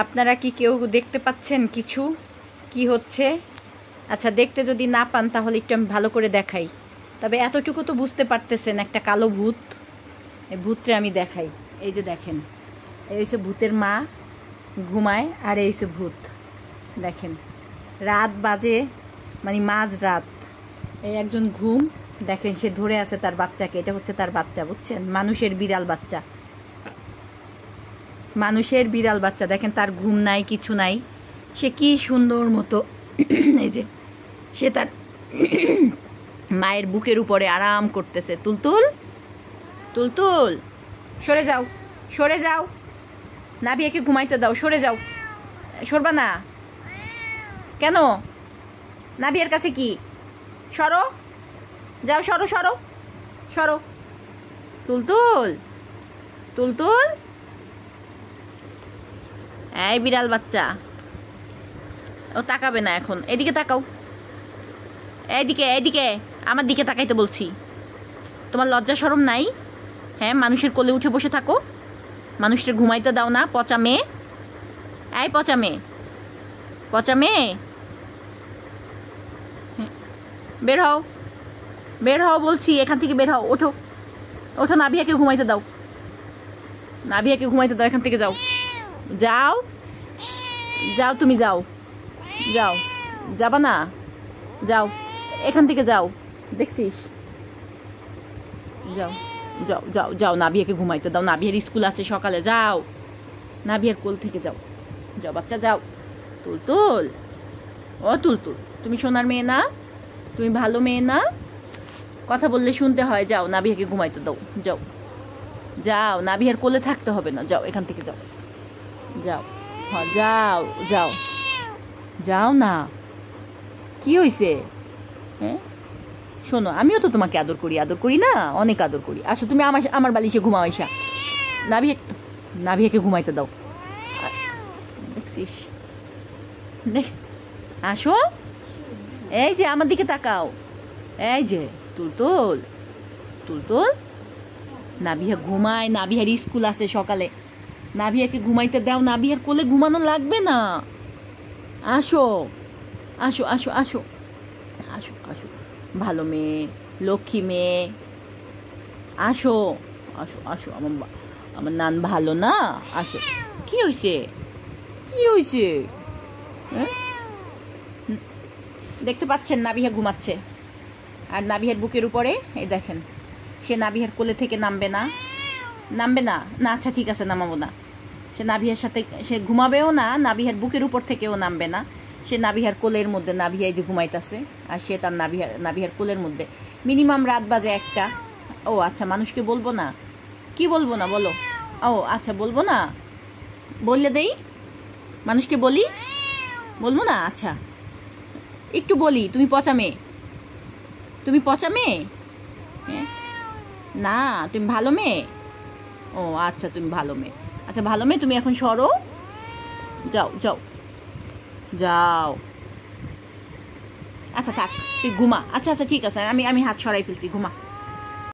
আপনারা কি কেউ দেখতে পাচ্ছেন কিছু কি হচ্ছে? আচ্ছা, দেখতে যদি না পান তাহলে একটু আমি ভালো করে দেখাই। তবে এতটুকু তো বুঝতে পারতেছেন, একটা কালো ভূত। এই ভূতটা আমি দেখাই। এই যে দেখেন, এই হচ্ছে ভূতের মা ঘুমায়, আর এই হচ্ছে ভূত। দেখেন, রাত বাজে, মানে মাঝ রাত। এই একজন ঘুম, দেখেন সে ধরে আছে তার বাচ্চাকে। এটা হচ্ছে তার বাচ্চা, বুঝছেন? মানুষের বিড়াল বাচ্চা, মানুষের বিড়াল বাচ্চা। দেখেন, তার ঘুম নাই, কিছু নাই। সে কি সুন্দর মতো এই যে সে তার মায়ের বুকের উপরে আরাম করতেছে। তুলতুল, তুলতুল, সরে যাও, সরে যাও, নাভিয়াকে ঘুমাইতে দাও, সরে যাও। সরবা না কেন? নাভিয়ার কাছে কি? সরো, যাও, সরো, সরো, সরো। তুলতুল, তুলতুল, এই বিড়াল বাচ্চা, ও তাকাবে না এখন। এদিকে তাকাও, এইদিকে, এইদিকে, আমার দিকে তাকাইতে বলছি। তোমার লজ্জা শরম নাই? হ্যাঁ, মানুষের কোলে উঠে বসে থাকো, মানুষের ঘুমাইতে দাও না, পচা মেয়ে। এই পচা মেয়ে, পচা মেয়ে, বের হও, বের হও বলছি, এখান থেকে বের হও। ওঠো, ওঠো, নাভিয়াকে ঘুমাইতে দাও, নাভিয়াকে ঘুমাইতে দাও, এখান থেকে যাও, যাও, যাও, তুমি যাও, যাও, যাবা না? যাও, এখান থেকে যাও, দেখছিস? যাও, যাও, যাও, যাও, নাভিয়াকে ঘুমাইতে দাও, নাভিয়ার স্কুল আছে সকালে। যাও, নাভিয়ার কোল থেকে যাও, যাও বাচ্চা, যাও। তুলতুল, ও তুলতুল, তুমি সোনার মেয়ে না? তুমি ভালো মেয়ে না? কথা বললে শুনতে হয়। যাও, নাভিয়াকে ঘুমাইতে দাও, যাও, যাও, নাভিয়ার কোলে থাকতে হবে না। যাও, এখান থেকে যাও, যাও, হ্যাঁ, যাও, যাও, যাও না। কি হয়েছে? হ্যাঁ, শোনো, আমিও তো তোমাকে আদর করি, আদর করি না? অনেক আদর করি। আসো, তুমি আমার বালিশে ঘুমাও। এসা নাভিয়াকে ঘুমাইতে দাও। দেখছিস? দেখ, আসো, এই যে আমার দিকে তাকাও। এই যে তুলতুল, তুলতুল, নাভিয়া ঘুমায়, নাভিয়ার স্কুল আছে সকালে। নাভিয়াকে ঘুমাইতে দাও, নাভিয়ার কোলে ঘুমানো লাগবে না। আসো, আসো, আসো, আসো, আসো, আসো, ভালো মেয়ে, লক্ষ্মী মেয়ে, আসো, আসো, আসো, আমার নান ভালো না? আসো। কি হয়েছে? কি হয়েছে? দেখতে পাচ্ছেন, নাভিয়া ঘুমাচ্ছে, আর নাভিয়ার বুকের উপরে এই দেখেন, সে নাভিয়ার কোলে থেকে নামবে না, নামবে না। না, আচ্ছা ঠিক আছে, নামাবো না। সে নাভিয়ার সাথে সে ঘুমাবেও না, নাভিয়ার বুকের উপর থেকেও নামবে না। সে নাভিয়ার কোলের মধ্যে, নাভিয়া এই যে ঘুমাইতেছে, আর সে তার নাভিয়ার কোলের মধ্যে। মিনিমাম রাত বাজে 1টা। ও আচ্ছা, মানুষকে বলবো না? কি বলবো না বলো? ও আচ্ছা, বলবো না, বললে দেই, মানুষকে বলি, বলবো না? আচ্ছা, একটু বলি, তুমি পচা মেয়ে, তুমি পচা মেয়ে। হ্যাঁ, না, তুমি ভালো মেয়ে। ও আচ্ছা, তুমি ভালো মেয়ে। আচ্ছা, ভালো মেয়ে, তুমি এখন সরো, যাও, যাও, যাও। আচ্ছা থাক, তুই ঘুমা। আচ্ছা, আচ্ছা, ঠিক আছে, আমি হাত সরাই ফেলছি, ঘুমা।